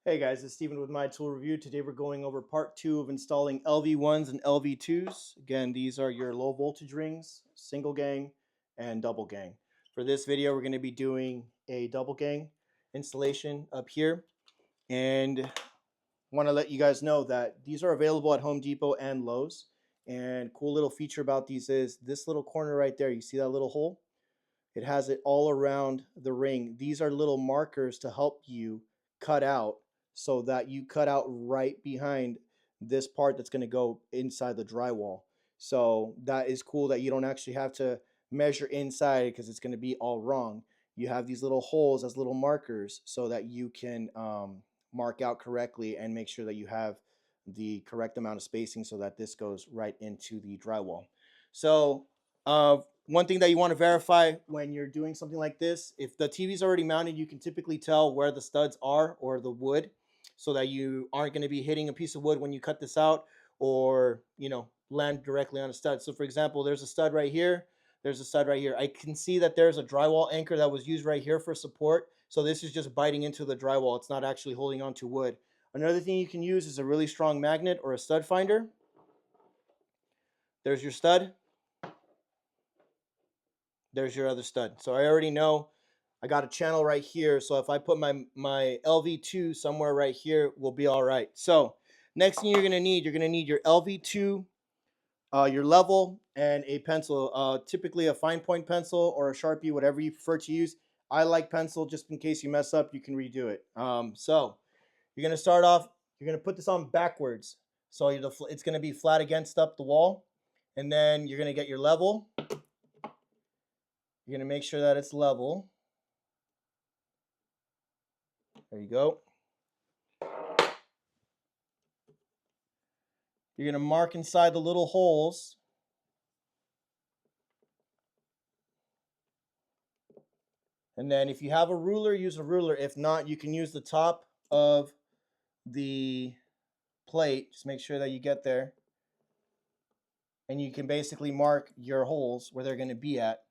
Hey guys, it's Steven with My Tool Review. Today we're going over part 2 of installing LV1s and LV2s. Again, these are your low voltage rings, single gang and double gang. For this video, we're going to be doing a double gang installation up here. And I want to let you guys know that these are available at Home Depot and Lowe's. And cool little feature about these is this little corner right there. You see that little hole? It has it all around the ring. These are little markers to help you cut out so that you cut out right behind this part that's going to go inside the drywall. So that is cool that you don't actually have to measure inside because it's going to be all wrong. You have these little holes as little markers so that you can mark out correctly and make sure that you have the correct amount of spacing so that this goes right into the drywall. So one thing that you want to verify when you're doing something like this, if the TV is already mounted, you can typically tell where the studs are or the wood so that you aren't going to be hitting a piece of wood when you cut this out or, land directly on a stud. So for example, there's a stud right here. There's a stud right here. I can see that there's a drywall anchor that was used right here for support. So this is just biting into the drywall. It's not actually holding on to wood. Another thing you can use is a really strong magnet or a stud finder. There's your stud. There's your other stud. So I already know I got a channel right here. So if I put my LV2 somewhere right here, we'll be all right. So next thing you're going to need your LV2, your level, and a pencil. Typically a fine point pencil or a Sharpie, whatever you prefer to use. I like pencil just in case you mess up, you can redo it. So you're going to start off, you're going to put this on backwards. So it's going to be flat against up the wall. And then you're going to get your level. You're going to make sure that it's level. There you go. You're going to mark inside the little holes. And then if you have a ruler, use a ruler. If not, you can use the top of the plate. Just make sure that you get there. And you can basically mark your holes where they're going to be at.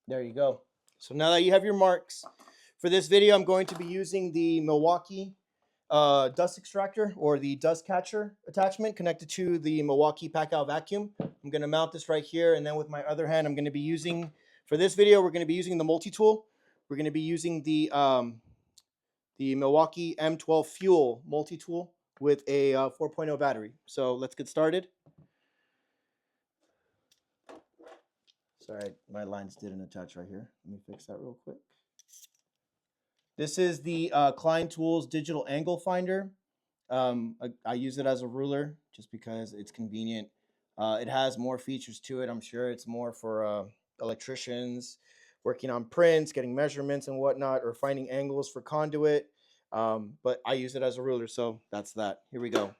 There you go. So now that you have your marks, for this video, I'm going to be using the Milwaukee dust extractor or the dust catcher attachment connected to the Milwaukee Pack-Out vacuum. I'm going to mount this right here, and then with my other hand, I'm going to be using, for this video, we're going to be using the multi-tool. We're going to be using the Milwaukee M12 Fuel multi-tool with a 4.0 battery. So let's get started. Sorry, my lines didn't attach right here. Let me fix that real quick. This is the Klein Tools Digital Angle Finder. I use it as a ruler just because it's convenient. It has more features to it. I'm sure it's more for electricians working on prints, getting measurements and whatnot, or finding angles for conduit. But I use it as a ruler, so that's that. Here we go.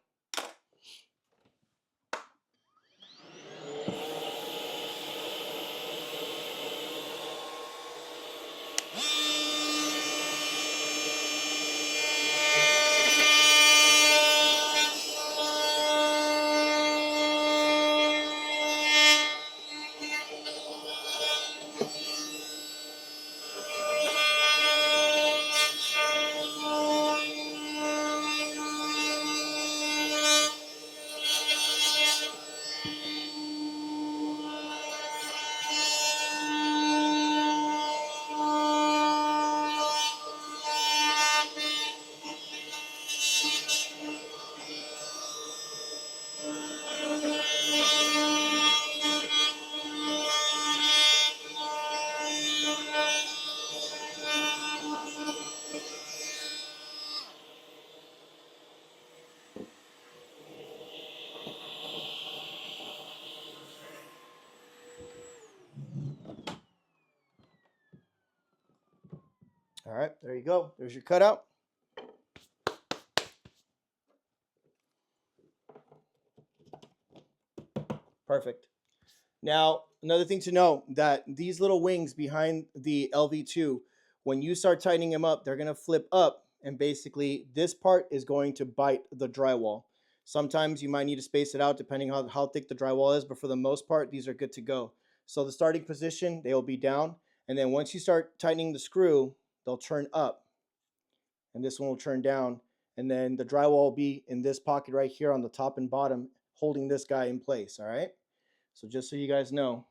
All right, there you go. There's your cutout. Perfect. Now, another thing to know that these little wings behind the LV2, when you start tightening them up, they're going to flip up, and basically this part is going to bite the drywall. Sometimes you might need to space it out depending on how thick the drywall is, but for the most part, these are good to go. So the starting position, they will be down, and then once you start tightening the screw, they'll turn up, and this one will turn down, and then the drywall will be in this pocket right here on the top and bottom, holding this guy in place, all right? So just so you guys know,